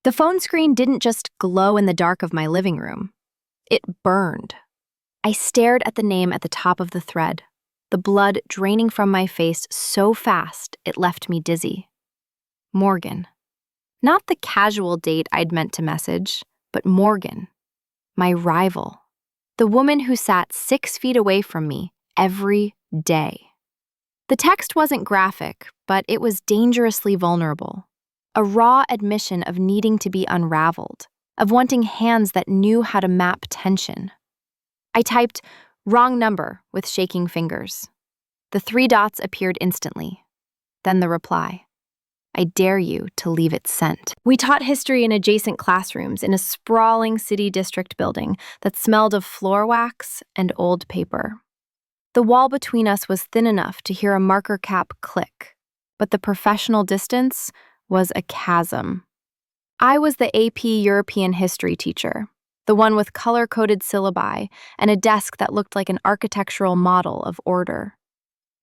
The phone screen didn't just glow in the dark of my living room. It burned. I stared at the name at the top of the thread, the blood draining from my face so fast it left me dizzy. Morgan. Not the casual date I'd meant to message, but Morgan, my rival. The woman who sat 6 feet away from me every day. The text wasn't graphic, but it was dangerously vulnerable. A raw admission of needing to be unraveled, of wanting hands that knew how to map tension. I typed, "Wrong number," with shaking fingers. The 3 dots appeared instantly. Then the reply, "I dare you to leave it sent." We taught history in adjacent classrooms in a sprawling city district building that smelled of floor wax and old paper. The wall between us was thin enough to hear a marker cap click, but the professional distance was a chasm. I was the AP European history teacher, the one with color-coded syllabi and a desk that looked like an architectural model of order.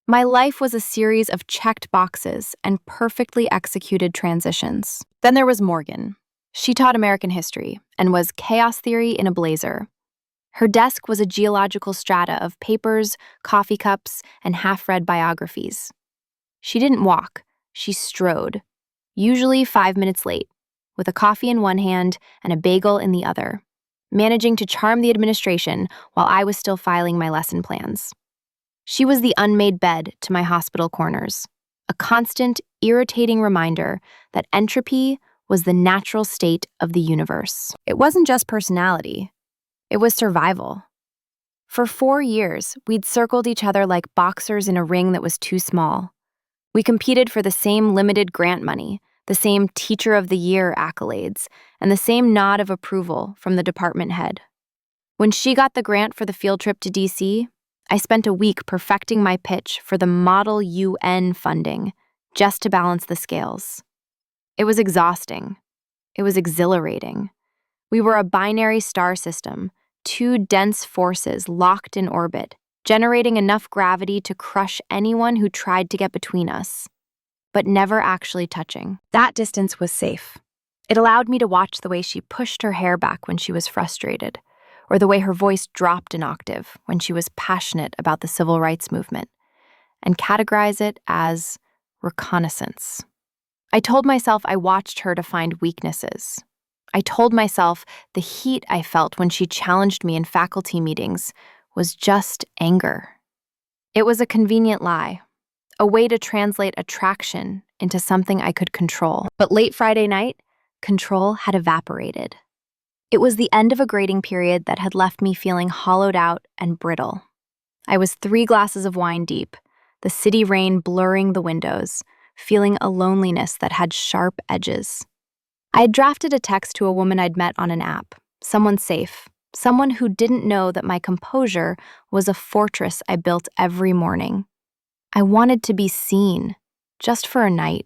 My life was a series of checked boxes and perfectly executed transitions. Then there was Morgan. She taught American history and was chaos theory in a blazer. Her desk was a geological strata of papers, coffee cups, and half-read biographies. She didn't walk, she strode, usually 5 minutes late, with a coffee in one hand and a bagel in the other, managing to charm the administration while I was still filing my lesson plans. She was the unmade bed to my hospital corners, a constant, irritating reminder that entropy was the natural state of the universe. It wasn't just personality, it was survival. For 4 years, we'd circled each other like boxers in a ring that was too small. We competed for the same limited grant money, the same Teacher of the Year accolades, and the same nod of approval from the department head. When she got the grant for the field trip to DC, I spent a week perfecting my pitch for the Model UN funding, just to balance the scales. It was exhausting. It was exhilarating. We were a binary star system, 2 dense forces locked in orbit, generating enough gravity to crush anyone who tried to get between us, but never actually touching. That distance was safe. It allowed me to watch the way she pushed her hair back when she was frustrated, or the way her voice dropped an octave when she was passionate about the civil rights movement, and categorize it as reconnaissance. I told myself I watched her to find weaknesses. I told myself the heat I felt when she challenged me in faculty meetings was just anger. It was a convenient lie, a way to translate attraction into something I could control. But late Friday night, control had evaporated. It was the end of a grading period that had left me feeling hollowed out and brittle. I was 3 glasses of wine deep, the city rain blurring the windows, feeling a loneliness that had sharp edges. I had drafted a text to a woman I'd met on an app, someone safe, someone who didn't know that my composure was a fortress I built every morning. I wanted to be seen, just for a night.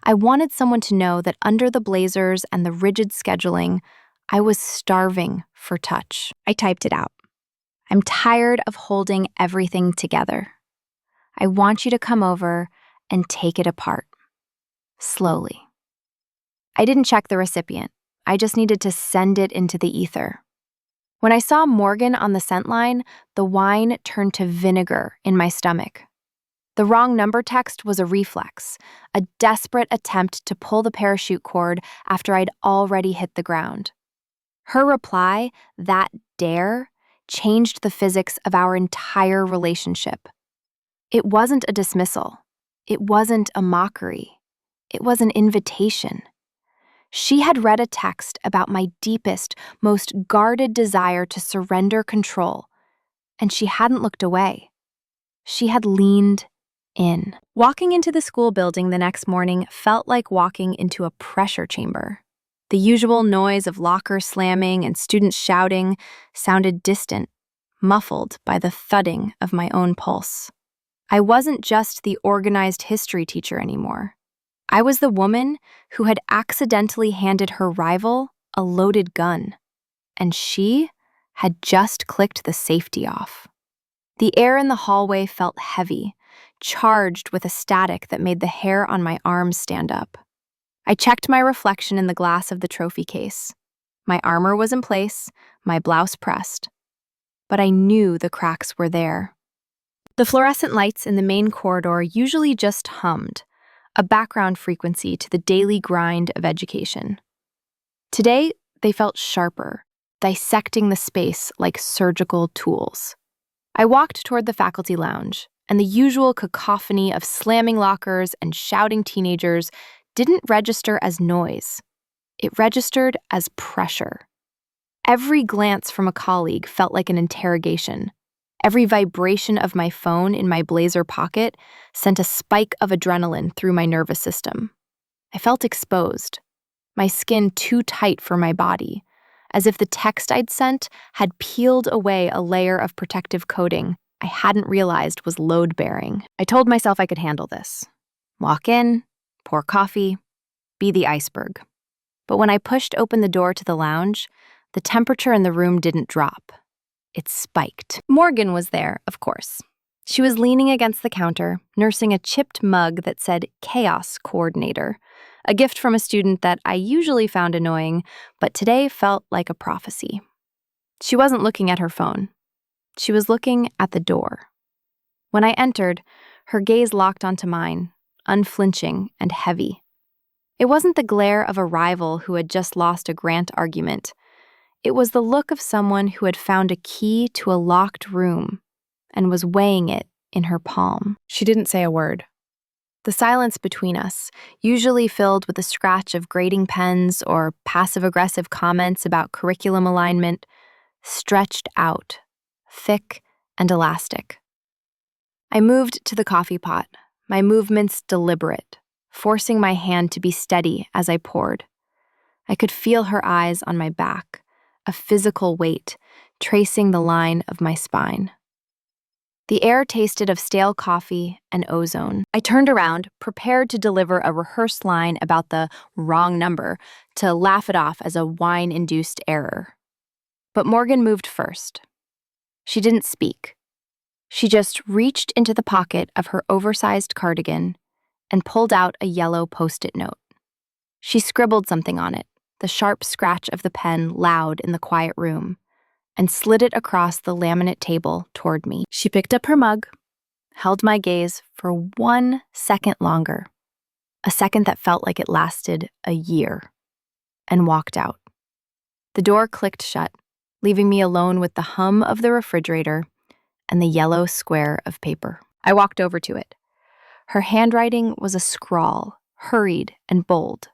I wanted someone to know that under the blazers and the rigid scheduling, I was starving for touch. I typed it out. I'm tired of holding everything together. I want you to come over and take it apart. Slowly. I didn't check the recipient. I just needed to send it into the ether. When I saw Morgan on the scent line, the wine turned to vinegar in my stomach. The wrong number text was a reflex, a desperate attempt to pull the parachute cord after I'd already hit the ground. Her reply, that dare, changed the physics of our entire relationship. It wasn't a dismissal. It wasn't a mockery. It was an invitation. She had read a text about my deepest, most guarded desire to surrender control, and she hadn't looked away. She had leaned in. Walking into the school building the next morning felt like walking into a pressure chamber. The usual noise of locker slamming and students shouting sounded distant, muffled by the thudding of my own pulse. I wasn't just the organized history teacher anymore. I was the woman who had accidentally handed her rival a loaded gun, and she had just clicked the safety off. The air in the hallway felt heavy, charged with a static that made the hair on my arms stand up. I checked my reflection in the glass of the trophy case. My armor was in place, my blouse pressed. But I knew the cracks were there. The fluorescent lights in the main corridor usually just hummed, a background frequency to the daily grind of education. Today, they felt sharper, dissecting the space like surgical tools. I walked toward the faculty lounge, and the usual cacophony of slamming lockers and shouting teenagers didn't register as noise. It registered as pressure. Every glance from a colleague felt like an interrogation. Every vibration of my phone in my blazer pocket sent a spike of adrenaline through my nervous system. I felt exposed, my skin too tight for my body, as if the text I'd sent had peeled away a layer of protective coating I hadn't realized was load-bearing. I told myself I could handle this. Walk in, pour coffee, be the iceberg. But when I pushed open the door to the lounge, the temperature in the room didn't drop. It spiked. Morgan was there, of course. She was leaning against the counter, nursing a chipped mug that said Chaos Coordinator, a gift from a student that I usually found annoying, but today felt like a prophecy. She wasn't looking at her phone. She was looking at the door. When I entered, her gaze locked onto mine, unflinching and heavy. It wasn't the glare of a rival who had just lost a grant argument. It was the look of someone who had found a key to a locked room and was weighing it in her palm. She didn't say a word. The silence between us, usually filled with the scratch of grading pens or passive-aggressive comments about curriculum alignment, stretched out, thick and elastic. I moved to the coffee pot, my movements deliberate, forcing my hand to be steady as I poured. I could feel her eyes on my back, a physical weight tracing the line of my spine. The air tasted of stale coffee and ozone. I turned around, prepared to deliver a rehearsed line about the wrong number, to laugh it off as a wine-induced error. But Morgan moved first. She didn't speak. She just reached into the pocket of her oversized cardigan and pulled out a yellow Post-it note. She scribbled something on it, the sharp scratch of the pen loud in the quiet room, and slid it across the laminate table toward me. She picked up her mug, held my gaze for 1 second longer, a second that felt like it lasted a year, and walked out. The door clicked shut, leaving me alone with the hum of the refrigerator and the yellow square of paper. I walked over to it. Her handwriting was a scrawl, hurried and bold.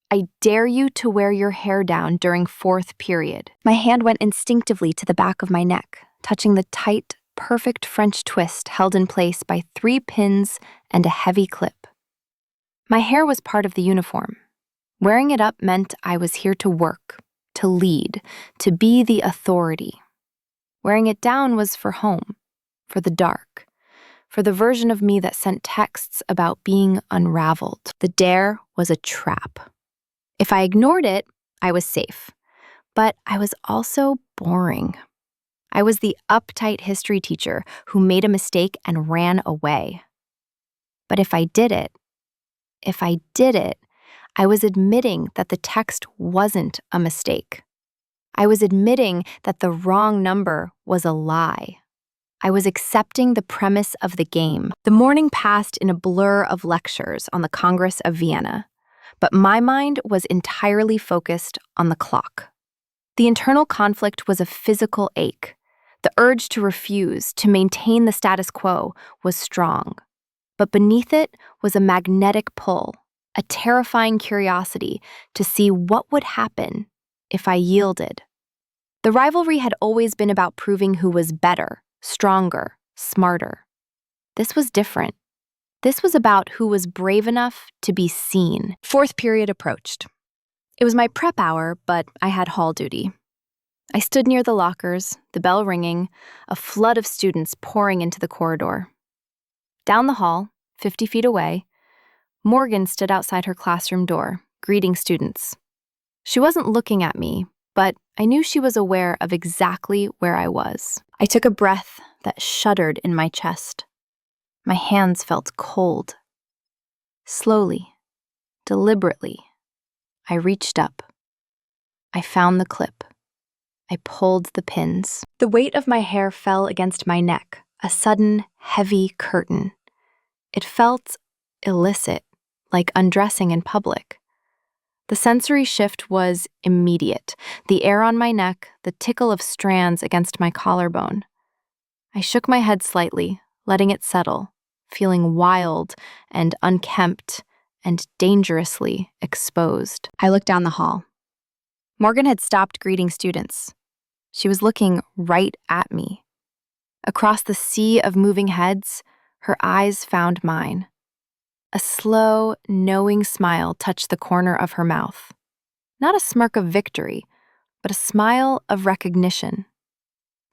I dare you to wear your hair down during 4th period. My hand went instinctively to the back of my neck, touching the tight, perfect French twist held in place by 3 pins and a heavy clip. My hair was part of the uniform. Wearing it up meant I was here to work, to lead, to be the authority. Wearing it down was for home, for the dark, for the version of me that sent texts about being unraveled. The dare was a trap. If I ignored it, I was safe. But I was also boring. I was the uptight history teacher who made a mistake and ran away. But if I did it, I was admitting that the text wasn't a mistake. I was admitting that the wrong number was a lie. I was accepting the premise of the game. The morning passed in a blur of lectures on the Congress of Vienna, but my mind was entirely focused on the clock. The internal conflict was a physical ache. The urge to refuse, to maintain the status quo, was strong. But beneath it was a magnetic pull, a terrifying curiosity to see what would happen if I yielded. The rivalry had always been about proving who was better, stronger, smarter. This was different. This was about who was brave enough to be seen. 4th period approached. It was my prep hour, but I had hall duty. I stood near the lockers, the bell ringing, a flood of students pouring into the corridor. Down the hall, 50 feet away, Morgan stood outside her classroom door, greeting students. She wasn't looking at me, but I knew she was aware of exactly where I was. I took a breath that shuddered in my chest. My hands felt cold. Slowly, Deliberately, I reached up. I found the clip. I pulled the pins. The weight of my hair fell against my neck, a sudden, heavy curtain. It felt illicit, like undressing in public. The sensory shift was immediate, the air on my neck, the tickle of strands against my collarbone. I shook my head slightly, letting it settle, feeling wild and unkempt and dangerously exposed. I looked down the hall. Morgan had stopped greeting students. She was looking right at me. Across the sea of moving heads, her eyes found mine. A slow, knowing smile touched the corner of her mouth. Not a smirk of victory, but a smile of recognition.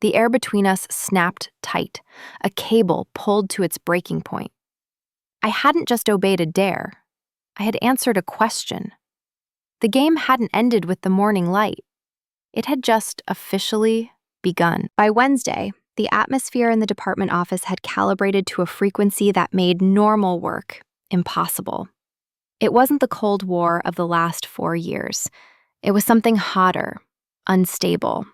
The air between us snapped tight, a cable pulled to its breaking point. I hadn't just obeyed a dare. I had answered a question. The game hadn't ended with the morning light. It had just officially begun. By Wednesday, the atmosphere in the department office had calibrated to a frequency that made normal work impossible. It wasn't the Cold War of the last 4 years. It was something hotter, unstable,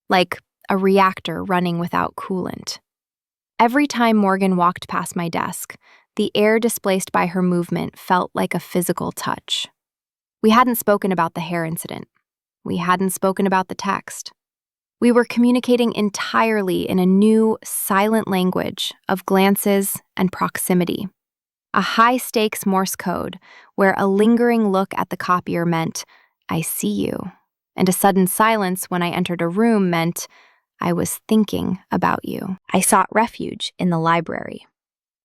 like a reactor running without coolant. Every time Morgan walked past my desk, the air displaced by her movement felt like a physical touch. We hadn't spoken about the hair incident. We hadn't spoken about the text. We were communicating entirely in a new, silent language of glances and proximity. A high-stakes Morse code where a lingering look at the copier meant, "I see you," and a sudden silence when I entered a room meant, "I was thinking about you." I sought refuge in the library.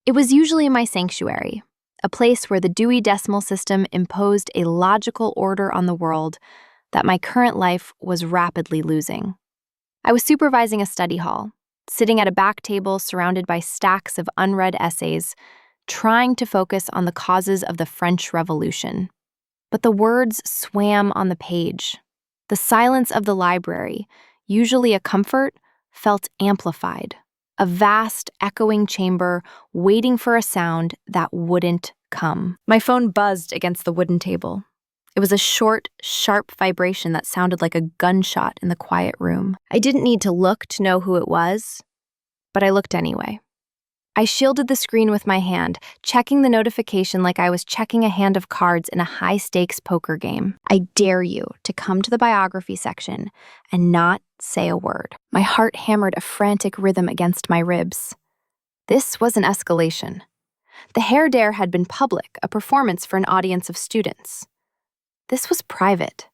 It was usually my sanctuary, a place where the Dewey Decimal System imposed a logical order on the world that my current life was rapidly losing. I was supervising a study hall, sitting at a back table surrounded by stacks of unread essays, trying to focus on the causes of the French Revolution. But the words swam on the page. The silence of the library, usually a comfort, felt amplified, a vast, echoing chamber waiting for a sound that wouldn't come. My phone buzzed against the wooden table. It was a short, sharp vibration that sounded like a gunshot in the quiet room. I didn't need to look to know who it was, but I looked anyway. I shielded the screen with my hand, checking the notification like I was checking a hand of cards in a high-stakes poker game. I dare you to come to the biography section and not say a word. My heart hammered a frantic rhythm against my ribs. This was an escalation. The hair dare had been public, a performance for an audience of students. This was private.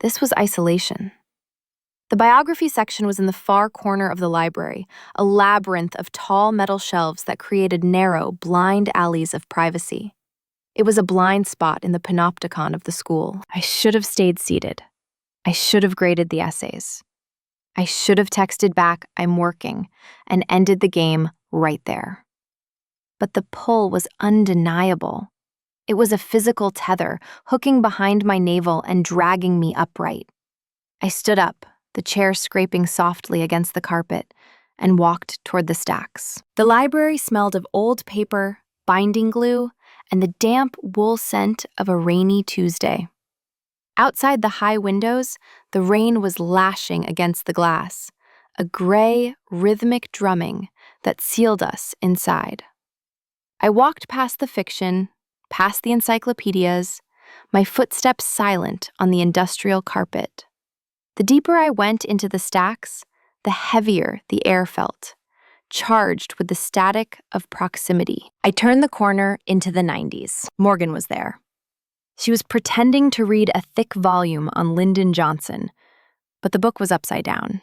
This was isolation. The biography section was in the far corner of the library, a labyrinth of tall metal shelves that created narrow, blind alleys of privacy. It was a blind spot in the panopticon of the school. I should have stayed seated. I should have graded the essays. I should have texted back, "I'm working," and ended the game right there. But the pull was undeniable. It was a physical tether, hooking behind my navel and dragging me upright. I stood up, the chair scraping softly against the carpet, and walked toward the stacks. The library smelled of old paper, binding glue, and the damp wool scent of a rainy Tuesday. Outside the high windows, the rain was lashing against the glass, a gray, rhythmic drumming that sealed us inside. I walked past the fiction, past the encyclopedias, my footsteps silent on the industrial carpet. The deeper I went into the stacks, the heavier the air felt, charged with the static of proximity. I turned the corner into the 90s. Morgan was there. She was pretending to read a thick volume on Lyndon Johnson, but the book was upside down.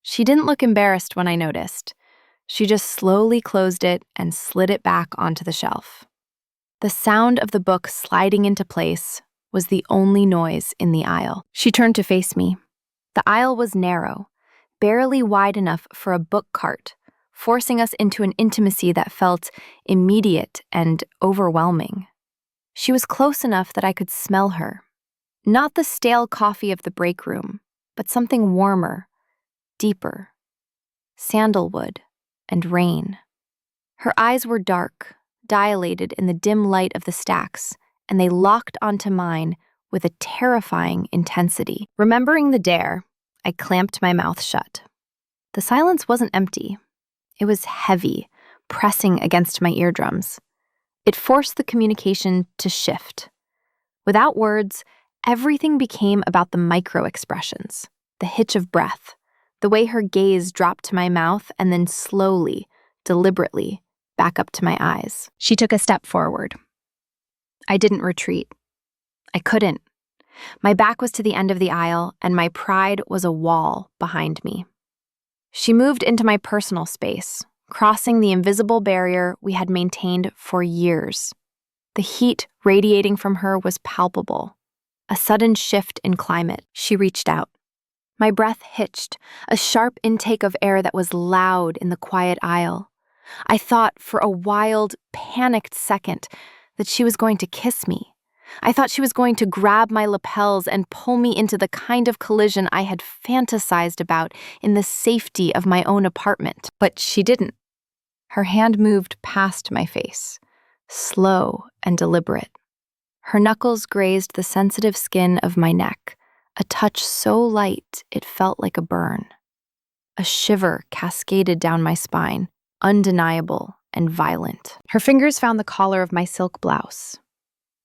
She didn't look embarrassed when I noticed. She just slowly closed it and slid it back onto the shelf. The sound of the book sliding into place was the only noise in the aisle. She turned to face me. The aisle was narrow, barely wide enough for a book cart, forcing us into an intimacy that felt immediate and overwhelming. She was close enough that I could smell her. Not the stale coffee of the break room, but something warmer, deeper. Sandalwood and rain. Her eyes were dark, dilated in the dim light of the stacks, and they locked onto mine with a terrifying intensity. Remembering the dare, I clamped my mouth shut. The silence wasn't empty. It was heavy, pressing against my eardrums. It forced the communication to shift. Without words, everything became about the micro-expressions, the hitch of breath, the way her gaze dropped to my mouth and then slowly, deliberately, back up to my eyes. She took a step forward. I didn't retreat. I couldn't. My back was to the end of the aisle, and my pride was a wall behind me. She moved into my personal space, crossing the invisible barrier we had maintained for years. The heat radiating from her was palpable. A sudden shift in climate. She reached out. My breath hitched, a sharp intake of air that was loud in the quiet aisle. I thought for a wild, panicked second that she was going to kiss me. I thought she was going to grab my lapels and pull me into the kind of collision I had fantasized about in the safety of my own apartment. But she didn't. Her hand moved past my face, slow and deliberate. Her knuckles grazed the sensitive skin of my neck, a touch so light it felt like a burn. A shiver cascaded down my spine, undeniable and violent. Her fingers found the collar of my silk blouse.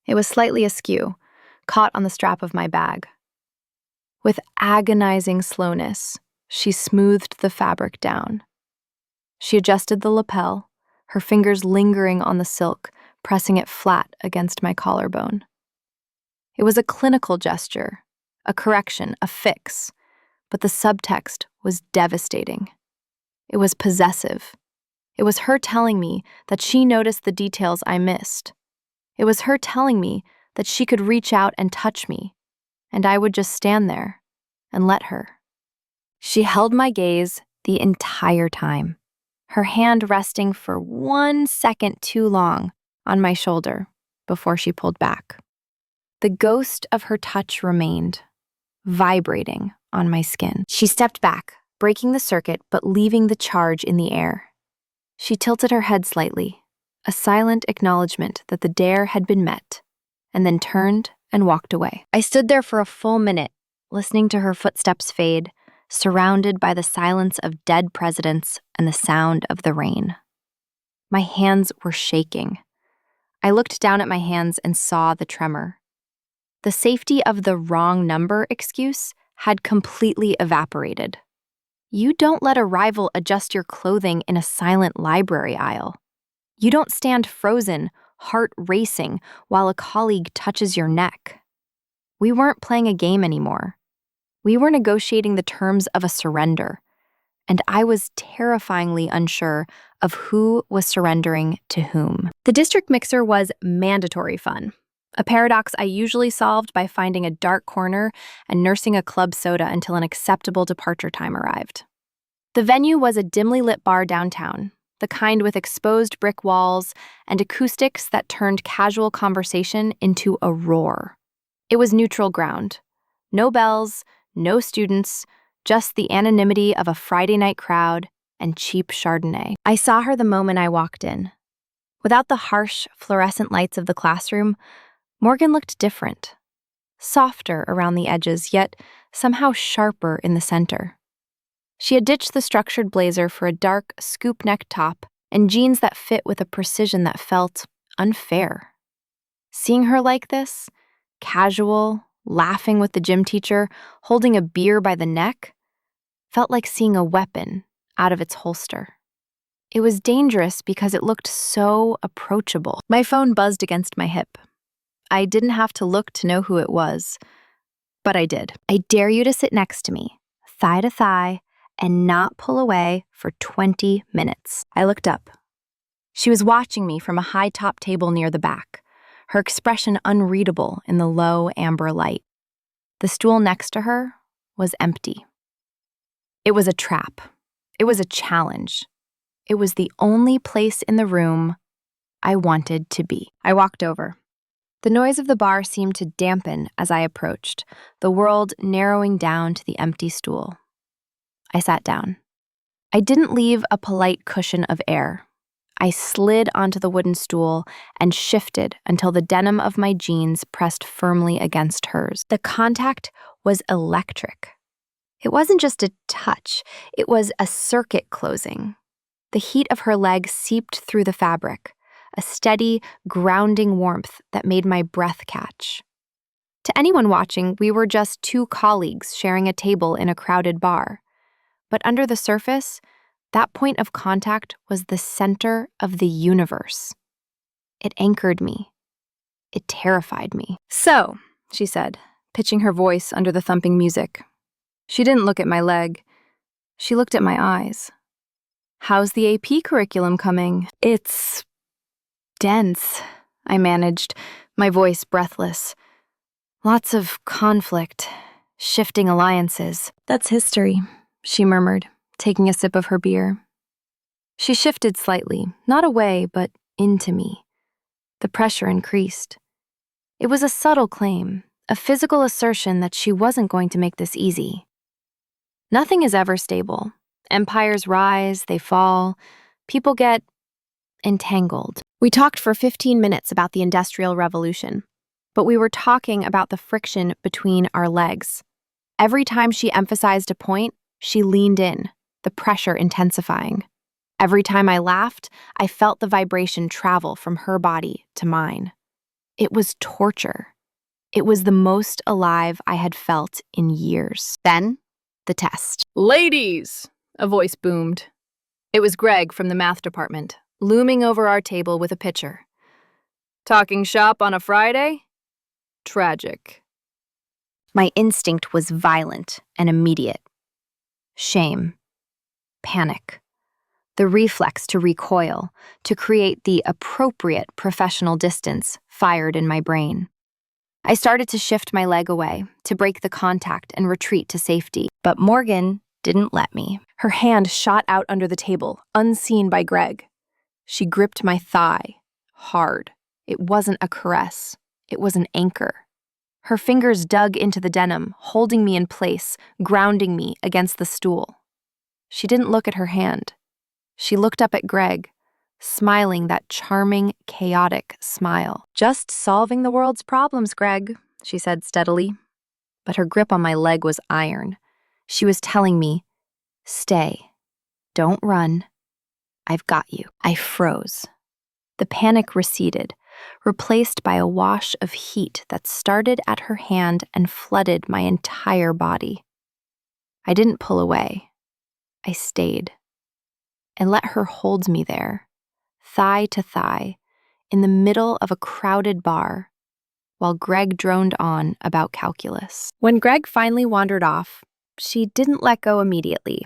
It was slightly askew, caught on the strap of my bag. With agonizing slowness, she smoothed the fabric down. She adjusted the lapel, her fingers lingering on the silk, pressing it flat against my collarbone. It was a clinical gesture, a correction, a fix, but the subtext was devastating. It was possessive. It was her telling me that she noticed the details I missed. It was her telling me that she could reach out and touch me, and I would just stand there and let her. She held my gaze the entire time, her hand resting for 1 second too long on my shoulder before she pulled back. The ghost of her touch remained, vibrating on my skin. She stepped back, breaking the circuit but leaving the charge in the air. She tilted her head slightly, a silent acknowledgement that the dare had been met, and then turned and walked away. I stood there for a full minute, listening to her footsteps fade, surrounded by the silence of dead presidents and the sound of the rain. My hands were shaking. I looked down at my hands and saw the tremor. The safety of the wrong number excuse had completely evaporated. You don't let a rival adjust your clothing in a silent library aisle. You don't stand frozen, heart racing, while a colleague touches your neck. We weren't playing a game anymore. We were negotiating the terms of a surrender, and I was terrifyingly unsure of who was surrendering to whom. The district mixer was mandatory fun, a paradox I usually solved by finding a dark corner and nursing a club soda until an acceptable departure time arrived. The venue was a dimly lit bar downtown, the kind with exposed brick walls and acoustics that turned casual conversation into a roar. It was neutral ground. No bells, no students, just the anonymity of a Friday night crowd and cheap Chardonnay. I saw her the moment I walked in. Without the harsh, fluorescent lights of the classroom, Morgan looked different. Softer around the edges, yet somehow sharper in the center. She had ditched the structured blazer for a dark, scoop-neck top and jeans that fit with a precision that felt unfair. Seeing her like this, casual, laughing with the gym teacher, holding a beer by the neck, felt like seeing a weapon out of its holster. It was dangerous because it looked so approachable. My phone buzzed against my hip. I didn't have to look to know who it was, but I did. I dare you to sit next to me, thigh to thigh, and not pull away for 20 minutes. I looked up. She was watching me from a high-top table near the back, her expression unreadable in the low amber light. The stool next to her was empty. It was a trap. It was a challenge. It was the only place in the room I wanted to be. I walked over. The noise of the bar seemed to dampen as I approached, the world narrowing down to the empty stool. I sat down. I didn't leave a polite cushion of air. I slid onto the wooden stool and shifted until the denim of my jeans pressed firmly against hers. The contact was electric. It wasn't just a touch, it was a circuit closing. The heat of her leg seeped through the fabric, a steady, grounding warmth that made my breath catch. To anyone watching, we were just two colleagues sharing a table in a crowded bar. But under the surface, that point of contact was the center of the universe. It anchored me. It terrified me. "So," she said, pitching her voice under the thumping music. She didn't look at my leg. She looked at my eyes. "How's the AP curriculum coming?" "It's dense," I managed, my voice breathless. "Lots of conflict, shifting alliances." "That's history," she murmured, taking a sip of her beer. She shifted slightly, not away, but into me. The pressure increased. It was a subtle claim, a physical assertion that she wasn't going to make this easy. Nothing is ever stable. Empires rise, they fall, people get entangled. We talked for 15 minutes about the Industrial Revolution, but we were talking about the friction between our legs. Every time she emphasized a point, she leaned in, the pressure intensifying. Every time I laughed, I felt the vibration travel from her body to mine. It was torture. It was the most alive I had felt in years. Then, the test. "Ladies!" a voice boomed. It was Greg from the math department, looming over our table with a pitcher. "Talking shop on a Friday? Tragic." My instinct was violent and immediate. Shame. Panic. The reflex to recoil, to create the appropriate professional distance, fired in my brain. I started to shift my leg away, to break the contact and retreat to safety, but Morgan didn't let me. Her hand shot out under the table, unseen by Greg. She gripped my thigh, hard. It wasn't a caress. It was an anchor. Her fingers dug into the denim, holding me in place, grounding me against the stool. She didn't look at her hand. She looked up at Greg, smiling that charming, chaotic smile. "Just solving the world's problems, Greg," she said steadily. But her grip on my leg was iron. She was telling me, "Stay. Don't run. I've got you." I froze. The panic receded, replaced by a wash of heat that started at her hand and flooded my entire body. I didn't pull away. I stayed. And let her hold me there, thigh to thigh, in the middle of a crowded bar, while Greg droned on about calculus. When Greg finally wandered off, she didn't let go immediately.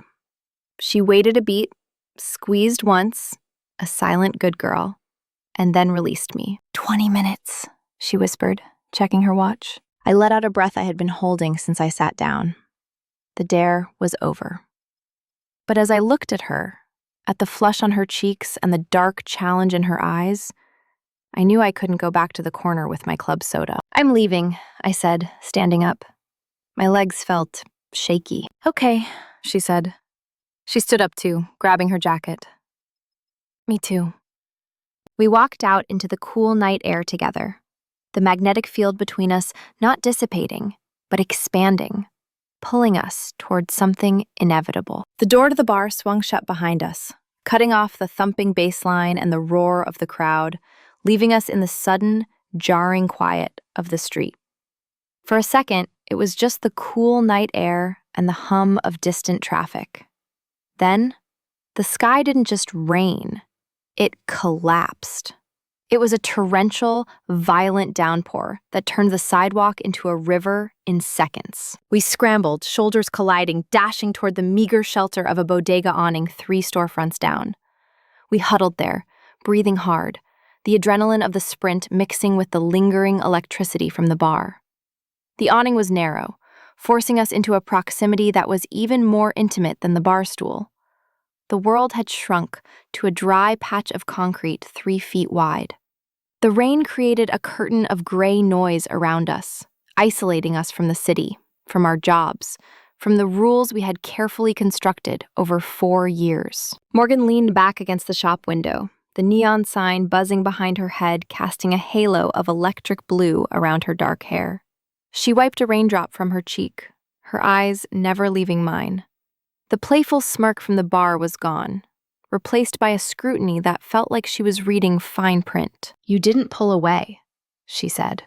She waited a beat, squeezed once, a silent good girl, and then released me. 20 minutes, she whispered, checking her watch. I let out a breath I had been holding since I sat down. The dare was over. But as I looked at her, at the flush on her cheeks and the dark challenge in her eyes, I knew I couldn't go back to the corner with my club soda. "I'm leaving," I said, standing up. My legs felt shaky. "Okay," she said. She stood up too, grabbing her jacket. "Me too." We walked out into the cool night air together, the magnetic field between us not dissipating, but expanding, pulling us toward something inevitable. The door to the bar swung shut behind us, cutting off the thumping bass line and the roar of the crowd, leaving us in the sudden, jarring quiet of the street. For a second, it was just the cool night air and the hum of distant traffic. Then, the sky didn't just rain, it collapsed. It was a torrential, violent downpour that turned the sidewalk into a river in seconds. We scrambled, shoulders colliding, dashing toward the meager shelter of a bodega awning 3 storefronts down. We huddled there, breathing hard, the adrenaline of the sprint mixing with the lingering electricity from the bar. The awning was narrow, forcing us into a proximity that was even more intimate than the bar stool. The world had shrunk to a dry patch of concrete 3 feet wide. The rain created a curtain of gray noise around us, isolating us from the city, from our jobs, from the rules we had carefully constructed over 4 years. Morgan leaned back against the shop window, the neon sign buzzing behind her head, casting a halo of electric blue around her dark hair. She wiped a raindrop from her cheek, her eyes never leaving mine. The playful smirk from the bar was gone, replaced by a scrutiny that felt like she was reading fine print. "You didn't pull away," she said.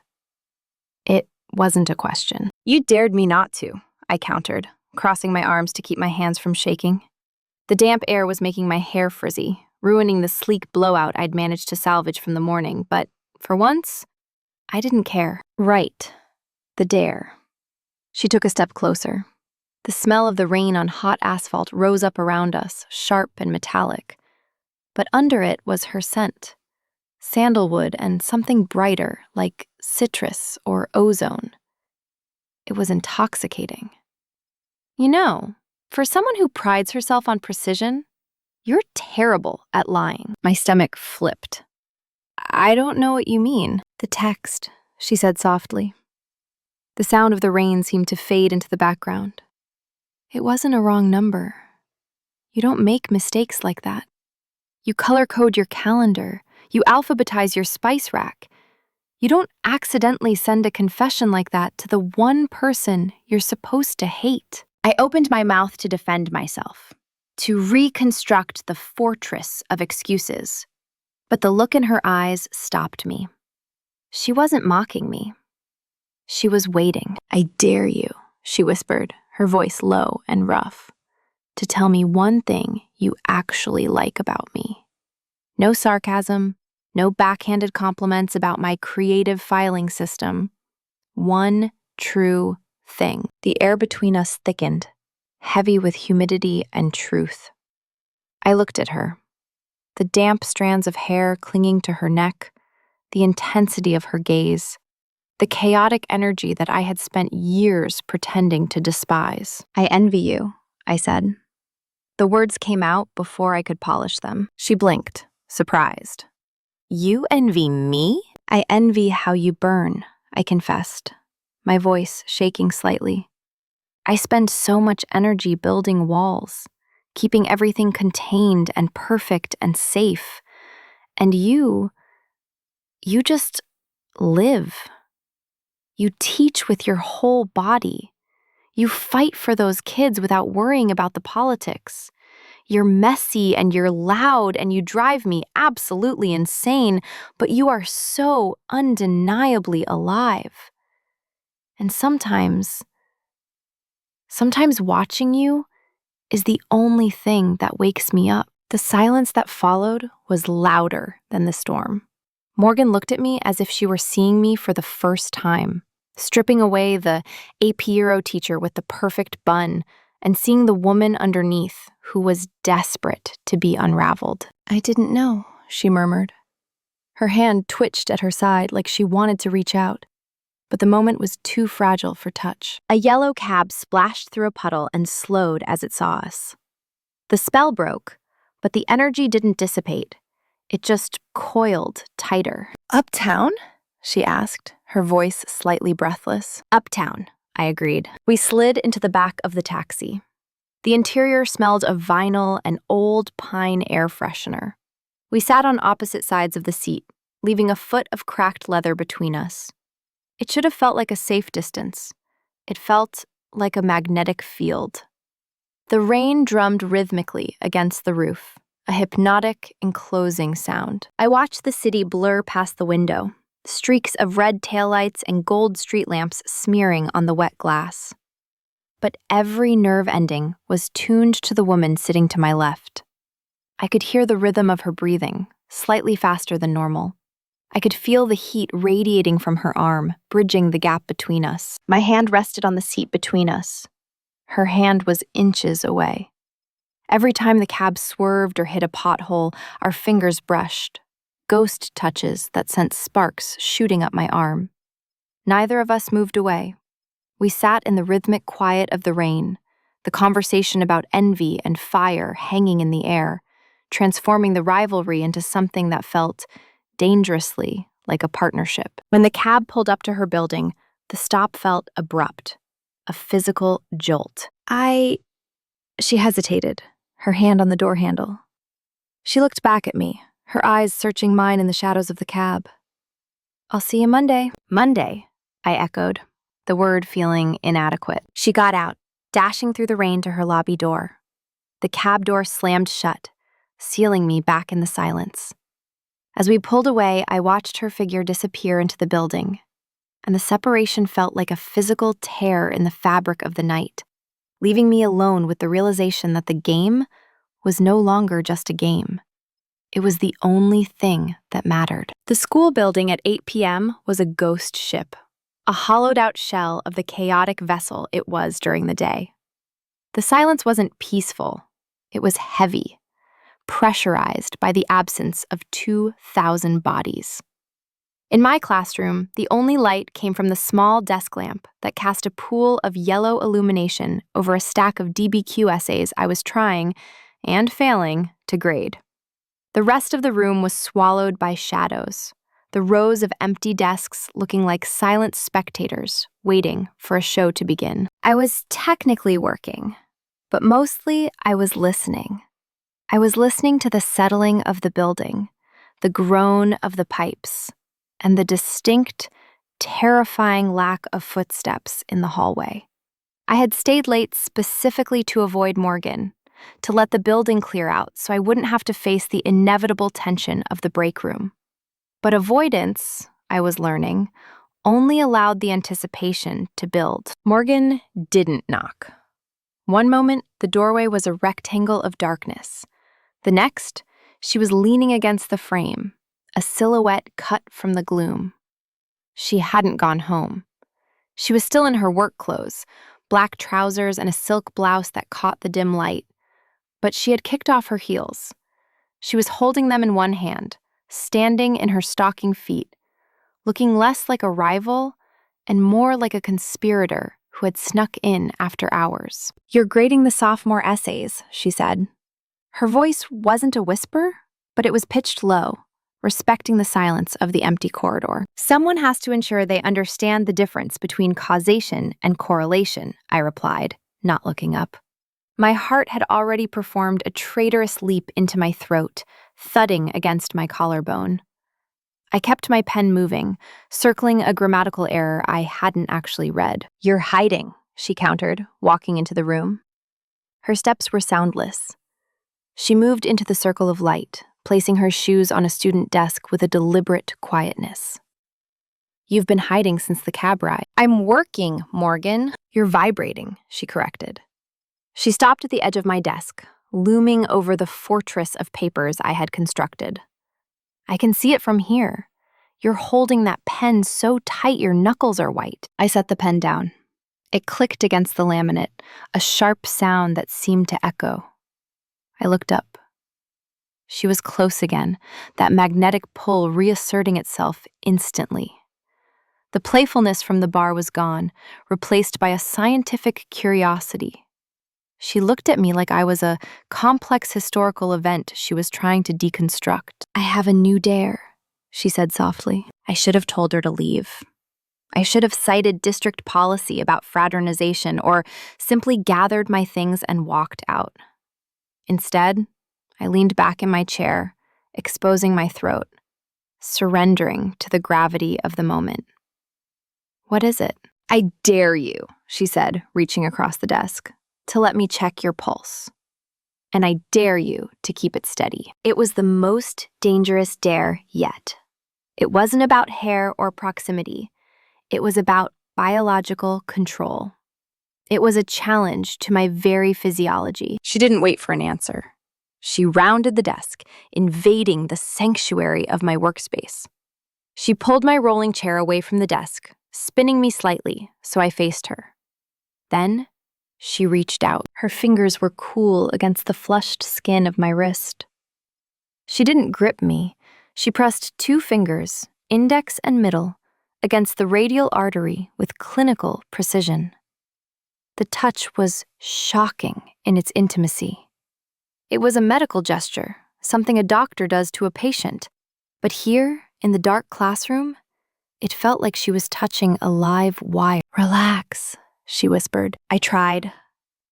It wasn't a question. "You dared me not to," I countered, crossing my arms to keep my hands from shaking. The damp air was making my hair frizzy, ruining the sleek blowout I'd managed to salvage from the morning, but for once, I didn't care. "Right. The dare." She took a step closer. The smell of the rain on hot asphalt rose up around us, sharp and metallic. But under it was her scent. Sandalwood and something brighter, like citrus or ozone. It was intoxicating. "You know, for someone who prides herself on precision, you're terrible at lying." My stomach flipped. "I don't know what you mean." "The text," she said softly. The sound of the rain seemed to fade into the background. "It wasn't a wrong number. You don't make mistakes like that. You color code your calendar. You alphabetize your spice rack. You don't accidentally send a confession like that to the one person you're supposed to hate." I opened my mouth to defend myself, to reconstruct the fortress of excuses. But the look in her eyes stopped me. She wasn't mocking me. She was waiting. "I dare you," she whispered, her voice low and rough, "to tell me one thing you actually like about me. No sarcasm, no backhanded compliments about my creative filing system. One true thing." The air between us thickened, heavy with humidity and truth. I looked at her. The damp strands of hair clinging to her neck, the intensity of her gaze, the chaotic energy that I had spent years pretending to despise. "I envy you," I said. The words came out before I could polish them. She blinked, surprised. "You envy me?" "I envy how you burn," I confessed, my voice shaking slightly. "I spend so much energy building walls, keeping everything contained and perfect and safe. And you just live. You teach with your whole body. You fight for those kids without worrying about the politics. You're messy and you're loud and you drive me absolutely insane, but you are so undeniably alive. And sometimes watching you is the only thing that wakes me up." The silence that followed was louder than the storm. Morgan looked at me as if she were seeing me for the first time, stripping away the AP Euro teacher with the perfect bun and seeing the woman underneath who was desperate to be unraveled. "I didn't know," she murmured. Her hand twitched at her side like she wanted to reach out, but the moment was too fragile for touch. A yellow cab splashed through a puddle and slowed as it saw us. The spell broke, but the energy didn't dissipate. It just coiled tighter. "Uptown?" she asked, her voice slightly breathless. "Uptown," I agreed. We slid into the back of the taxi. The interior smelled of vinyl and old pine air freshener. We sat on opposite sides of the seat, leaving a foot of cracked leather between us. It should have felt like a safe distance. It felt like a magnetic field. The rain drummed rhythmically against the roof, a hypnotic, enclosing sound. I watched the city blur past the window, streaks of red taillights and gold street lamps smearing on the wet glass. But every nerve ending was tuned to the woman sitting to my left. I could hear the rhythm of her breathing, slightly faster than normal. I could feel the heat radiating from her arm, bridging the gap between us. My hand rested on the seat between us. Her hand was inches away. Every time the cab swerved or hit a pothole, our fingers brushed, ghost touches that sent sparks shooting up my arm. Neither of us moved away. We sat in the rhythmic quiet of the rain, the conversation about envy and fire hanging in the air, transforming the rivalry into something that felt dangerously like a partnership. When the cab pulled up to her building, the stop felt abrupt, a physical jolt. She hesitated, her hand on the door handle. She looked back at me, her eyes searching mine in the shadows of the cab. "I'll see you Monday." "Monday," I echoed, the word feeling inadequate. She got out, dashing through the rain to her lobby door. The cab door slammed shut, sealing me back in the silence. As we pulled away, I watched her figure disappear into the building, and the separation felt like a physical tear in the fabric of the night, leaving me alone with the realization that the game was no longer just a game. It was the only thing that mattered. The school building at 8 p.m. was a ghost ship, a hollowed-out shell of the chaotic vessel it was during the day. The silence wasn't peaceful. It was heavy, pressurized by the absence of 2,000 bodies. In my classroom, the only light came from the small desk lamp that cast a pool of yellow illumination over a stack of DBQ essays I was trying, and failing, to grade. The rest of the room was swallowed by shadows, the rows of empty desks looking like silent spectators waiting for a show to begin. I was technically working, but mostly I was listening. I was listening to the settling of the building, the groan of the pipes, and the distinct, terrifying lack of footsteps in the hallway. I had stayed late specifically to avoid Morgan, to let the building clear out so I wouldn't have to face the inevitable tension of the break room. But avoidance, I was learning, only allowed the anticipation to build. Morgan didn't knock. One moment, the doorway was a rectangle of darkness. The next, she was leaning against the frame, a silhouette cut from the gloom. She hadn't gone home. She was still in her work clothes, black trousers and a silk blouse that caught the dim light. But she had kicked off her heels. She was holding them in one hand, standing in her stocking feet, looking less like a rival and more like a conspirator who had snuck in after hours. "You're grading the sophomore essays," she said. Her voice wasn't a whisper, but it was pitched low, respecting the silence of the empty corridor. "Someone has to ensure they understand the difference between causation and correlation," I replied, not looking up. My heart had already performed a traitorous leap into my throat, thudding against my collarbone. I kept my pen moving, circling a grammatical error I hadn't actually read. "You're hiding," she countered, walking into the room. Her steps were soundless. She moved into the circle of light, placing her shoes on a student desk with a deliberate quietness. "You've been hiding since the cab ride." "I'm working, Morgan." "You're vibrating," she corrected. She stopped at the edge of my desk, looming over the fortress of papers I had constructed. "I can see it from here. You're holding that pen so tight your knuckles are white." I set the pen down. It clicked against the laminate, a sharp sound that seemed to echo. I looked up. She was close again, that magnetic pull reasserting itself instantly. The playfulness from the bar was gone, replaced by a scientific curiosity. She looked at me like I was a complex historical event she was trying to deconstruct. "I have a new dare," she said softly. I should have told her to leave. I should have cited district policy about fraternization or simply gathered my things and walked out. Instead, I leaned back in my chair, exposing my throat, surrendering to the gravity of the moment. "What is it?" "I dare you," she said, reaching across the desk, "to let me check your pulse. And I dare you to keep it steady." It was the most dangerous dare yet. It wasn't about hair or proximity. It was about biological control. It was a challenge to my very physiology. She didn't wait for an answer. She rounded the desk, invading the sanctuary of my workspace. She pulled my rolling chair away from the desk, spinning me slightly so I faced her. Then, she reached out. Her fingers were cool against the flushed skin of my wrist. She didn't grip me. She pressed 2 fingers, index and middle, against the radial artery with clinical precision. The touch was shocking in its intimacy. It was a medical gesture, something a doctor does to a patient. But here, in the dark classroom, it felt like she was touching a live wire. "Relax," she whispered. I tried.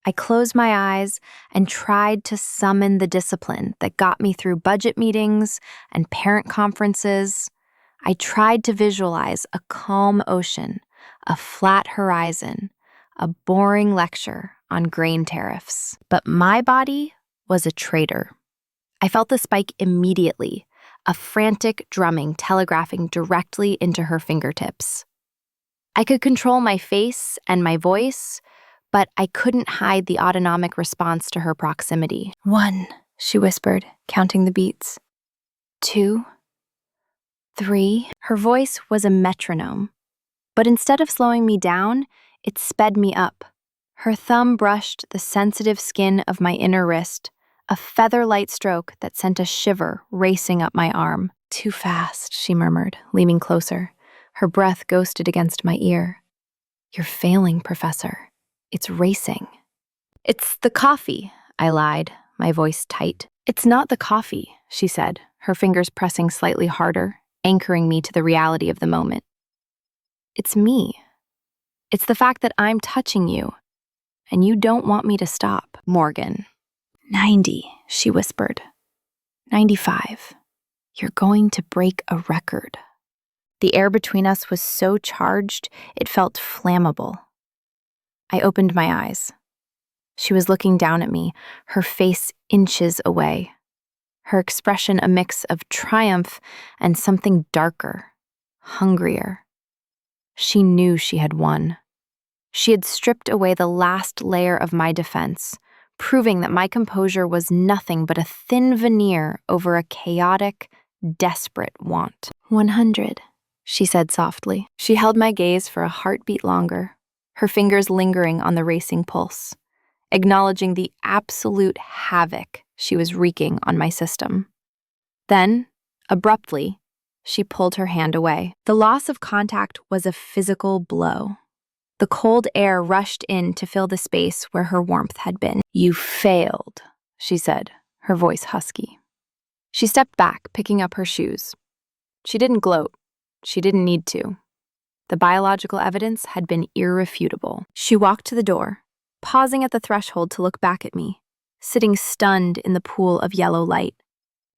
I closed my eyes and tried to summon the discipline that got me through budget meetings and parent conferences. I tried to visualize a calm ocean, a flat horizon, a boring lecture on grain tariffs. But my body was a traitor. I felt the spike immediately, a frantic drumming telegraphing directly into her fingertips. I could control my face and my voice, but I couldn't hide the autonomic response to her proximity. 1, she whispered, counting the beats. 2, 3. Her voice was a metronome, but instead of slowing me down, it sped me up. Her thumb brushed the sensitive skin of my inner wrist, a feather-light stroke that sent a shiver racing up my arm. Too fast, she murmured, leaning closer. Her breath ghosted against my ear. You're failing, Professor. It's racing. It's the coffee, I lied, my voice tight. It's not the coffee, she said, her fingers pressing slightly harder, anchoring me to the reality of the moment. It's me. It's the fact that I'm touching you, and you don't want me to stop. Morgan. 90, she whispered. 95. You're going to break a record. The air between us was so charged, it felt flammable. I opened my eyes. She was looking down at me, her face inches away. Her expression a mix of triumph and something darker, hungrier. She knew she had won. She had stripped away the last layer of my defense, proving that my composure was nothing but a thin veneer over a chaotic, desperate want. 100, she said softly. She held my gaze for a heartbeat longer, her fingers lingering on the racing pulse, acknowledging the absolute havoc she was wreaking on my system. Then, abruptly, she pulled her hand away. The loss of contact was a physical blow. The cold air rushed in to fill the space where her warmth had been. You failed, she said, her voice husky. She stepped back, picking up her shoes. She didn't gloat. She didn't need to. The biological evidence had been irrefutable. She walked to the door, pausing at the threshold to look back at me, sitting stunned in the pool of yellow light,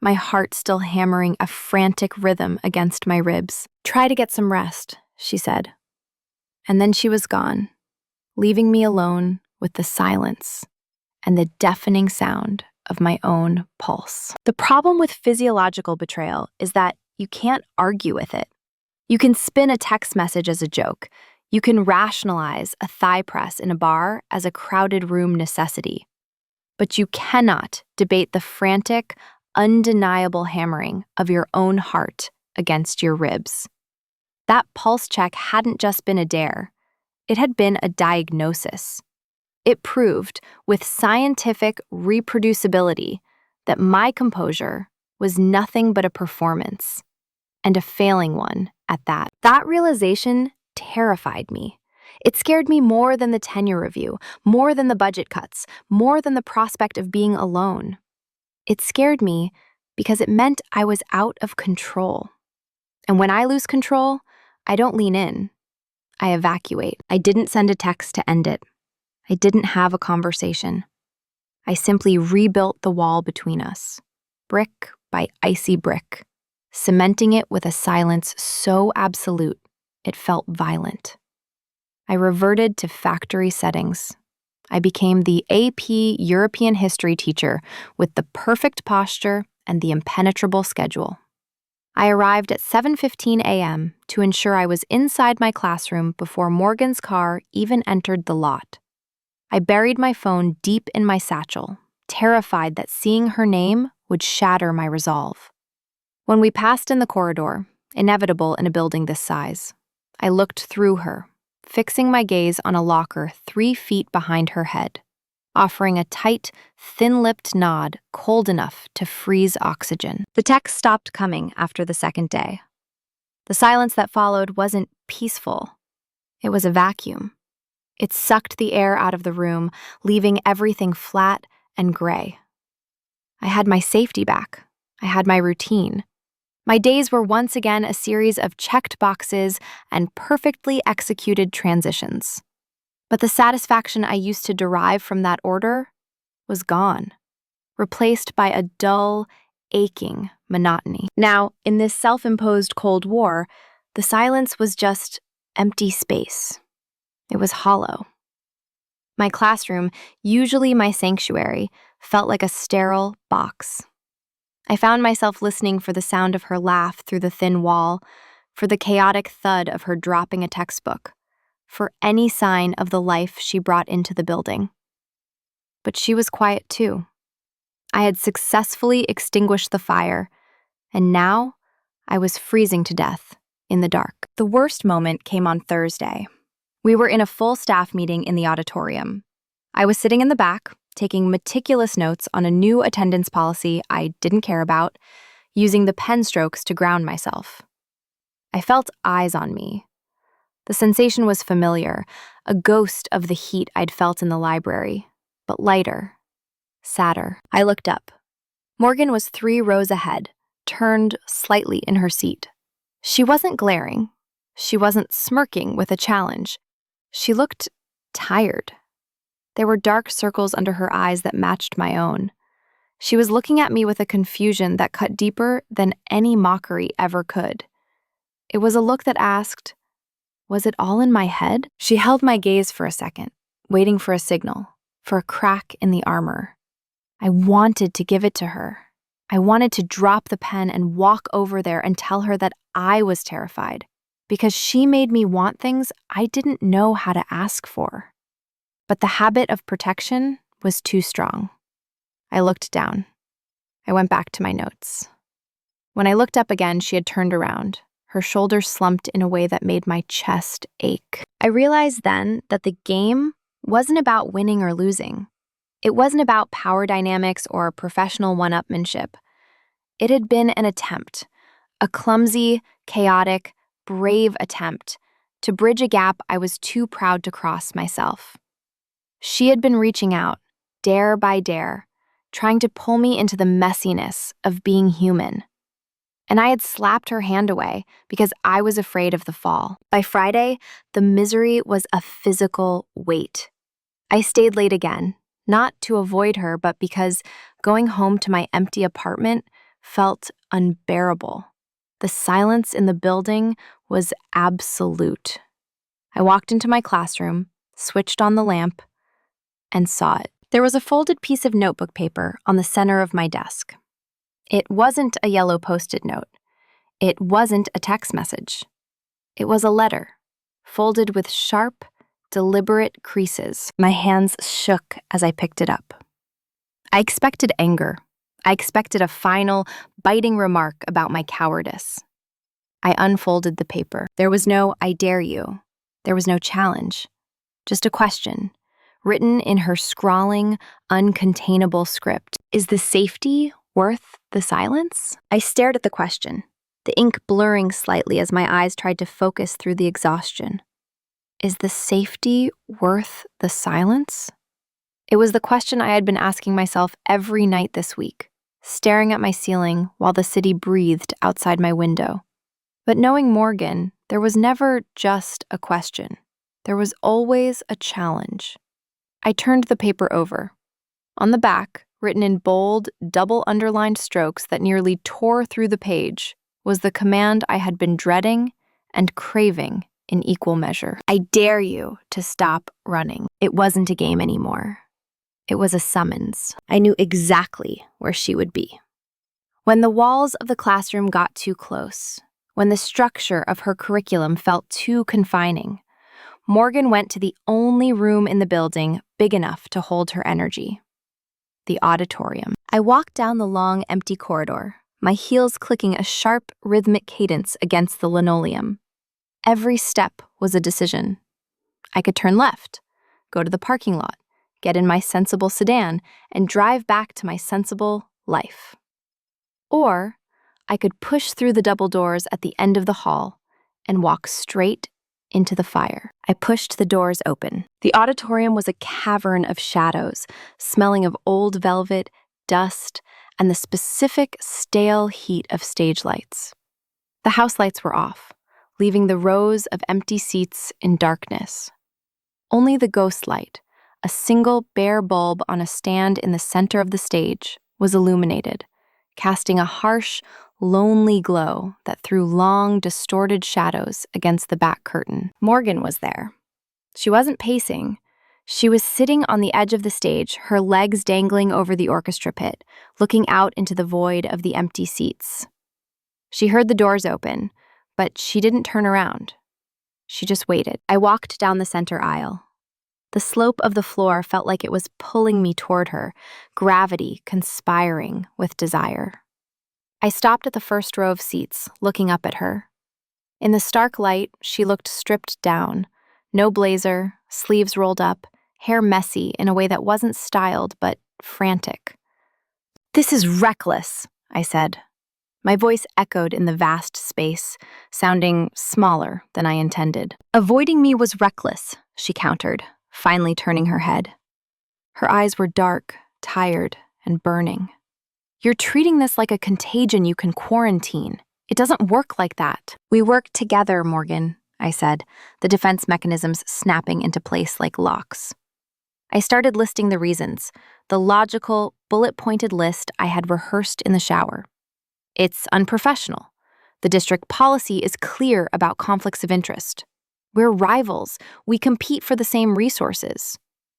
my heart still hammering a frantic rhythm against my ribs. Try to get some rest, she said. And then she was gone, leaving me alone with the silence and the deafening sound of my own pulse. The problem with physiological betrayal is that you can't argue with it. You can spin a text message as a joke. You can rationalize a thigh press in a bar as a crowded room necessity. But you cannot debate the frantic, undeniable hammering of your own heart against your ribs. That pulse check hadn't just been a dare. It had been a diagnosis. It proved, with scientific reproducibility, that my composure was nothing but a performance, and a failing one at that. That realization terrified me. It scared me more than the tenure review, more than the budget cuts, more than the prospect of being alone. It scared me because it meant I was out of control. And when I lose control, I don't lean in. I evacuate. I didn't send a text to end it. I didn't have a conversation. I simply rebuilt the wall between us, brick by icy brick, cementing it with a silence so absolute it felt violent. I reverted to factory settings. I became the AP European history teacher with the perfect posture and the impenetrable schedule. I arrived at 7:15 a.m. to ensure I was inside my classroom before Morgan's car even entered the lot. I buried my phone deep in my satchel, terrified that seeing her name would shatter my resolve. When we passed in the corridor, inevitable in a building this size, I looked through her, fixing my gaze on a locker 3 feet behind her head, offering a tight, thin-lipped nod cold enough to freeze oxygen. The text stopped coming after the second day. The silence that followed wasn't peaceful. It was a vacuum. It sucked the air out of the room, leaving everything flat and gray. I had my safety back. I had my routine. My days were once again a series of checked boxes and perfectly executed transitions. But the satisfaction I used to derive from that order was gone, replaced by a dull, aching monotony. Now, in this self-imposed Cold War, the silence was just empty space. It was hollow. My classroom, usually my sanctuary, felt like a sterile box. I found myself listening for the sound of her laugh through the thin wall, for the chaotic thud of her dropping a textbook, for any sign of the life she brought into the building. But she was quiet too. I had successfully extinguished the fire, and now I was freezing to death in the dark. The worst moment came on Thursday. We were in a full staff meeting in the auditorium. I was sitting in the back, taking meticulous notes on a new attendance policy I didn't care about, using the pen strokes to ground myself. I felt eyes on me. The sensation was familiar, a ghost of the heat I'd felt in the library, but lighter, sadder. I looked up. Morgan was 3 rows ahead, turned slightly in her seat. She wasn't glaring. She wasn't smirking with a challenge. She looked tired. There were dark circles under her eyes that matched my own. She was looking at me with a confusion that cut deeper than any mockery ever could. It was a look that asked, was it all in my head? She held my gaze for a second, waiting for a signal, for a crack in the armor. I wanted to give it to her. I wanted to drop the pen and walk over there and tell her that I was terrified, because she made me want things I didn't know how to ask for. But the habit of protection was too strong. I looked down. I went back to my notes. When I looked up again, she had turned around. Her shoulders slumped in a way that made my chest ache. I realized then that the game wasn't about winning or losing. It wasn't about power dynamics or professional one-upmanship. It had been an attempt, a clumsy, chaotic, brave attempt to bridge a gap I was too proud to cross myself. She had been reaching out, dare by dare, trying to pull me into the messiness of being human. And I had slapped her hand away because I was afraid of the fall. By Friday, the misery was a physical weight. I stayed late again, not to avoid her, but because going home to my empty apartment felt unbearable. The silence in the building was absolute. I walked into my classroom, switched on the lamp, and saw it. There was a folded piece of notebook paper on the center of my desk. It wasn't a yellow Post-it note. It wasn't a text message. It was a letter, folded with sharp, deliberate creases. My hands shook as I picked it up. I expected anger. I expected a final, biting remark about my cowardice. I unfolded the paper. There was no "I dare you." There was no challenge. Just a question, written in her scrawling, uncontainable script. Is the safety worth the silence? I stared at the question, the ink blurring slightly as my eyes tried to focus through the exhaustion. Is the safety worth the silence? It was the question I had been asking myself every night this week, staring at my ceiling while the city breathed outside my window. But knowing Morgan, there was never just a question. There was always a challenge. I turned the paper over. On the back, written in bold, double-underlined strokes that nearly tore through the page, was the command I had been dreading and craving in equal measure. I dare you to stop running. It wasn't a game anymore. It was a summons. I knew exactly where she would be. When the walls of the classroom got too close, when the structure of her curriculum felt too confining, Morgan went to the only room in the building big enough to hold her energy. The auditorium. I walked down the long, empty corridor, my heels clicking a sharp, rhythmic cadence against the linoleum. Every step was a decision. I could turn left, go to the parking lot, get in my sensible sedan, and drive back to my sensible life. Or I could push through the double doors at the end of the hall and walk straight into the fire. I pushed the doors open. The auditorium was a cavern of shadows, smelling of old velvet, dust, and the specific stale heat of stage lights. The house lights were off, leaving the rows of empty seats in darkness. Only the ghost light, a single bare bulb on a stand in the center of the stage, was illuminated, casting a harsh, lonely glow that threw long, distorted shadows against the back curtain. Morgan was there. She wasn't pacing. She was sitting on the edge of the stage, her legs dangling over the orchestra pit, looking out into the void of the empty seats. She heard the doors open, but she didn't turn around. She just waited. I walked down the center aisle. The slope of the floor felt like it was pulling me toward her, gravity conspiring with desire. I stopped at the first row of seats, looking up at her. In the stark light, she looked stripped down. No blazer, sleeves rolled up, hair messy in a way that wasn't styled but frantic. "This is reckless," I said. My voice echoed in the vast space, sounding smaller than I intended. "Avoiding me was reckless," she countered, finally turning her head. Her eyes were dark, tired, and burning. "You're treating this like a contagion you can quarantine. It doesn't work like that." "We work together, Morgan," I said, the defense mechanisms snapping into place like locks. I started listing the reasons, the logical, bullet-pointed list I had rehearsed in the shower. It's unprofessional. The district policy is clear about conflicts of interest. We're rivals. We compete for the same resources.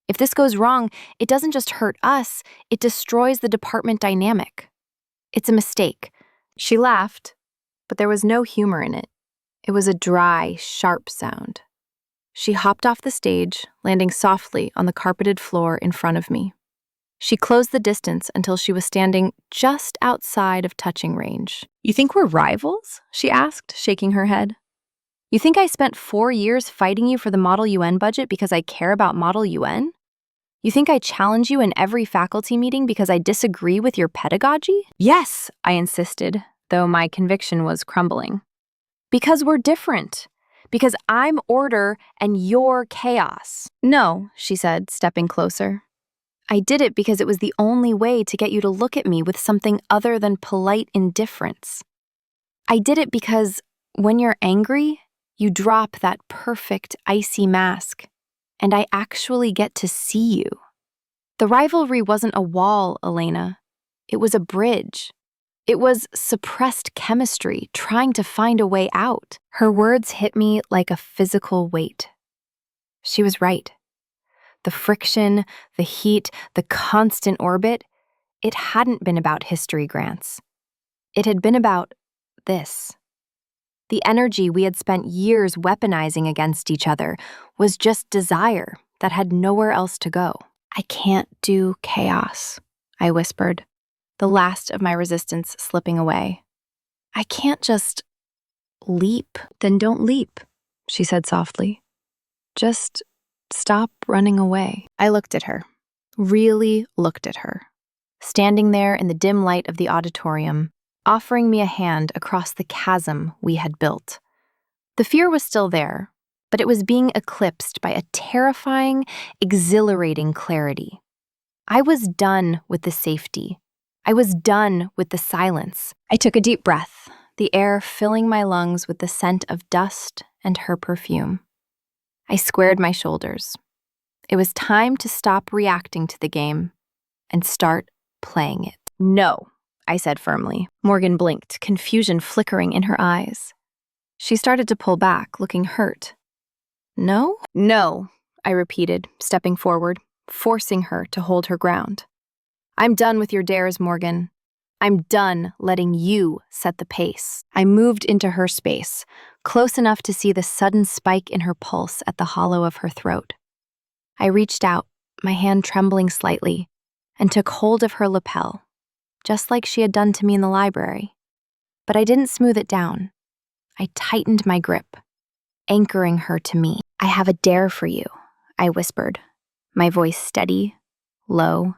If this goes wrong, it doesn't just hurt us, it destroys the department dynamic. It's a mistake. She laughed, but there was no humor in it. It was a dry, sharp sound. She hopped off the stage, landing softly on the carpeted floor in front of me. She closed the distance until she was standing just outside of touching range. "You think we're rivals?" she asked, shaking her head. "You think I spent 4 years fighting you for the Model UN budget because I care about Model UN? You think I challenge you in every faculty meeting because I disagree with your pedagogy?" "Yes," I insisted, though my conviction was crumbling. "Because we're different. Because I'm order and you're chaos." "No," she said, stepping closer. "I did it because it was the only way to get you to look at me with something other than polite indifference. I did it because when you're angry, you drop that perfect icy mask, and I actually get to see you. The rivalry wasn't a wall, Elena. It was a bridge. It was suppressed chemistry trying to find a way out." Her words hit me like a physical weight. She was right. The friction, the heat, the constant orbit, it hadn't been about history grants. It had been about this. The energy we had spent years weaponizing against each other was just desire that had nowhere else to go. "I can't do chaos," I whispered, the last of my resistance slipping away. "I can't just leap." "Then don't leap," she said softly. "Just stop running away." I looked at her, really looked at her, standing there in the dim light of the auditorium, offering me a hand across the chasm we had built. The fear was still there, but it was being eclipsed by a terrifying, exhilarating clarity. I was done with the safety. I was done with the silence. I took a deep breath, the air filling my lungs with the scent of dust and her perfume. I squared my shoulders. It was time to stop reacting to the game and start playing it. "No," I said firmly. Morgan blinked, confusion flickering in her eyes. She started to pull back, looking hurt. "No?" "No," I repeated, stepping forward, forcing her to hold her ground. "I'm done with your dares, Morgan. I'm done letting you set the pace." I moved into her space, close enough to see the sudden spike in her pulse at the hollow of her throat. I reached out, my hand trembling slightly, and took hold of her lapel, just like she had done to me in the library. But I didn't smooth it down. I tightened my grip, anchoring her to me. "I have a dare for you," I whispered, my voice steady, low,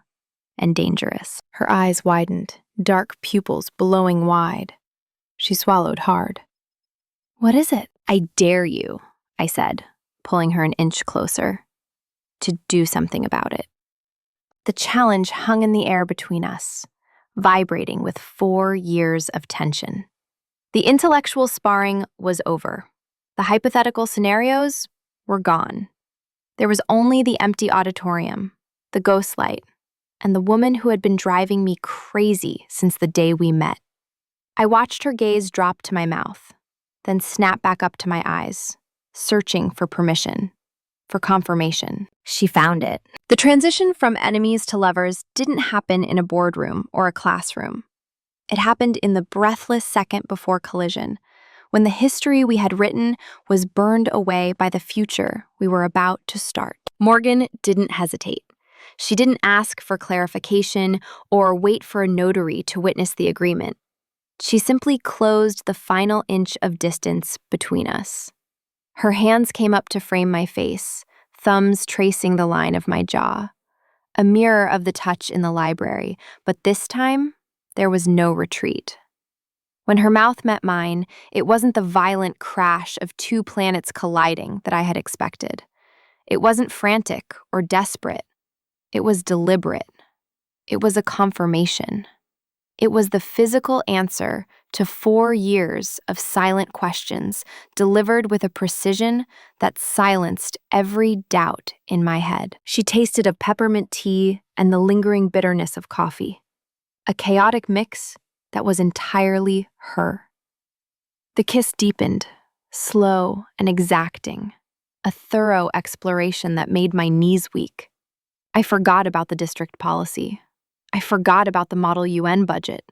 and dangerous. Her eyes widened, dark pupils blowing wide. She swallowed hard. "What is it?" "I dare you," I said, pulling her an inch closer, "to do something about it." The challenge hung in the air between us, vibrating with 4 years of tension. The intellectual sparring was over. The hypothetical scenarios were gone. There was only the empty auditorium, the ghost light, and the woman who had been driving me crazy since the day we met. I watched her gaze drop to my mouth, then snap back up to my eyes, searching for permission, for confirmation. She found it. The transition from enemies to lovers didn't happen in a boardroom or a classroom. It happened in the breathless second before collision, when the history we had written was burned away by the future we were about to start. Morgan didn't hesitate. She didn't ask for clarification or wait for a notary to witness the agreement. She simply closed the final inch of distance between us. Her hands came up to frame my face, thumbs tracing the line of my jaw. A mirror of the touch in the library, but this time, there was no retreat. When her mouth met mine, it wasn't the violent crash of two planets colliding that I had expected. It wasn't frantic or desperate. It was deliberate. It was a confirmation. It was the physical answer to 4 years of silent questions delivered with a precision that silenced every doubt in my head. She tasted of peppermint tea and the lingering bitterness of coffee, a chaotic mix that was entirely her. The kiss deepened, slow and exacting, a thorough exploration that made my knees weak. I forgot about the district policy. I forgot about the Model UN budget.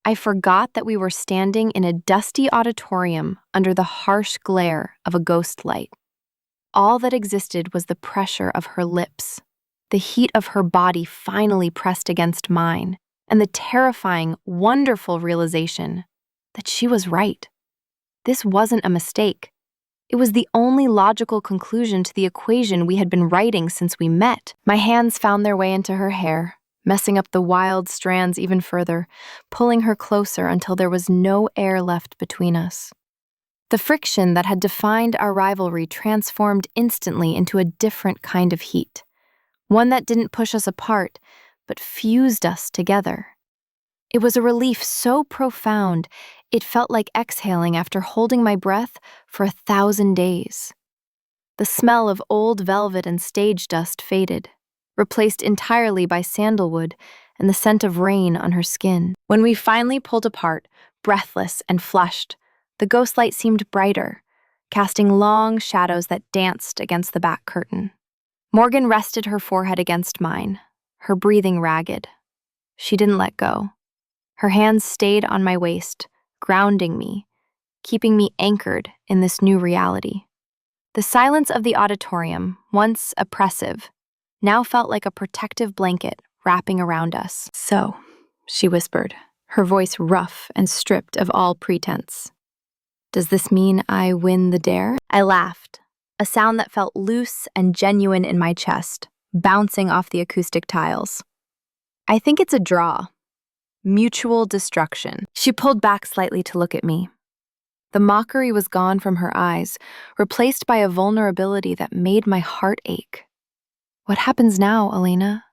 I forgot that we were standing in a dusty auditorium under the harsh glare of a ghost light. All that existed was the pressure of her lips, the heat of her body finally pressed against mine, and the terrifying, wonderful realization that she was right. This wasn't a mistake. It was the only logical conclusion to the equation we had been writing since we met. My hands found their way into her hair, messing up the wild strands even further, pulling her closer until there was no air left between us. The friction that had defined our rivalry transformed instantly into a different kind of heat, one that didn't push us apart, but fused us together. It was a relief so profound, it felt like exhaling after holding my breath for 1,000 days. The smell of old velvet and stage dust faded, replaced entirely by sandalwood and the scent of rain on her skin. When we finally pulled apart, breathless and flushed, the ghost light seemed brighter, casting long shadows that danced against the back curtain. Morgan rested her forehead against mine, her breathing ragged. She didn't let go. Her hands stayed on my waist, grounding me, keeping me anchored in this new reality. The silence of the auditorium, once oppressive, now felt like a protective blanket wrapping around us. "So," she whispered, her voice rough and stripped of all pretense. "Does this mean I win the dare?" I laughed, a sound that felt loose and genuine in my chest, bouncing off the acoustic tiles. "I think it's a draw. Mutual destruction." She pulled back slightly to look at me. The mockery was gone from her eyes, replaced by a vulnerability that made my heart ache. "What happens now, Elena?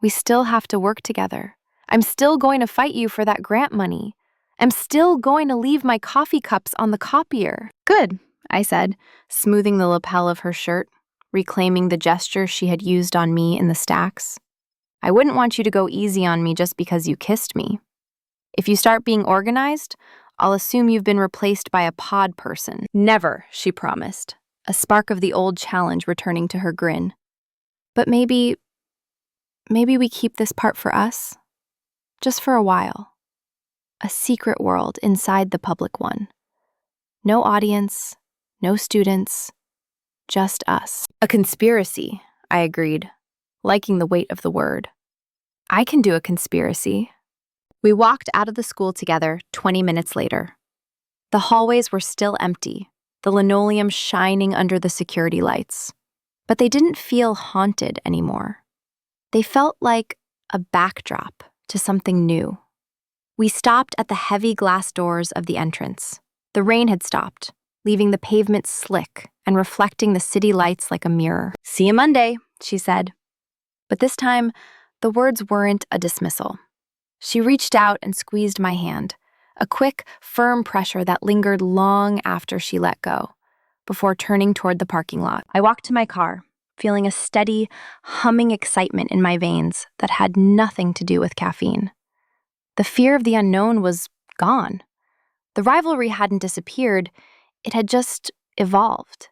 We still have to work together. I'm still going to fight you for that grant money. I'm still going to leave my coffee cups on the copier." "Good," I said, smoothing the lapel of her shirt, reclaiming the gesture she had used on me in the stacks. "I wouldn't want you to go easy on me just because you kissed me. If you start being organized, I'll assume you've been replaced by a pod person." "Never," she promised, a spark of the old challenge returning to her grin. "But maybe we keep this part for us, just for a while. A secret world inside the public one. No audience, no students, just us." "A conspiracy," I agreed, liking the weight of the word. "I can do a conspiracy." We walked out of the school together 20 minutes later. The hallways were still empty, the linoleum shining under the security lights. But they didn't feel haunted anymore. They felt like a backdrop to something new. We stopped at the heavy glass doors of the entrance. The rain had stopped, leaving the pavement slick and reflecting the city lights like a mirror. "See you Monday," she said. But this time, the words weren't a dismissal. She reached out and squeezed my hand, a quick, firm pressure that lingered long after she let go, before turning toward the parking lot. I walked to my car, feeling a steady, humming excitement in my veins that had nothing to do with caffeine. The fear of the unknown was gone. The rivalry hadn't disappeared, it had just evolved.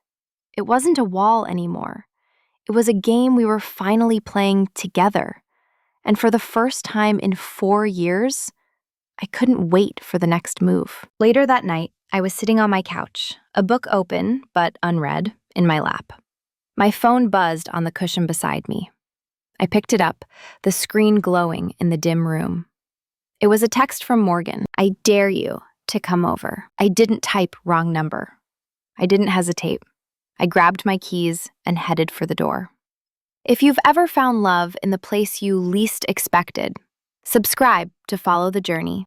It wasn't a wall anymore. It was a game we were finally playing together. And for the first time in 4 years, I couldn't wait for the next move. Later that night, I was sitting on my couch, a book open, but unread, in my lap. My phone buzzed on the cushion beside me. I picked it up, the screen glowing in the dim room. It was a text from Morgan. I dare you to come over. I didn't type wrong number. I didn't hesitate. I grabbed my keys and headed for the door. If you've ever found love in the place you least expected, subscribe to follow the journey.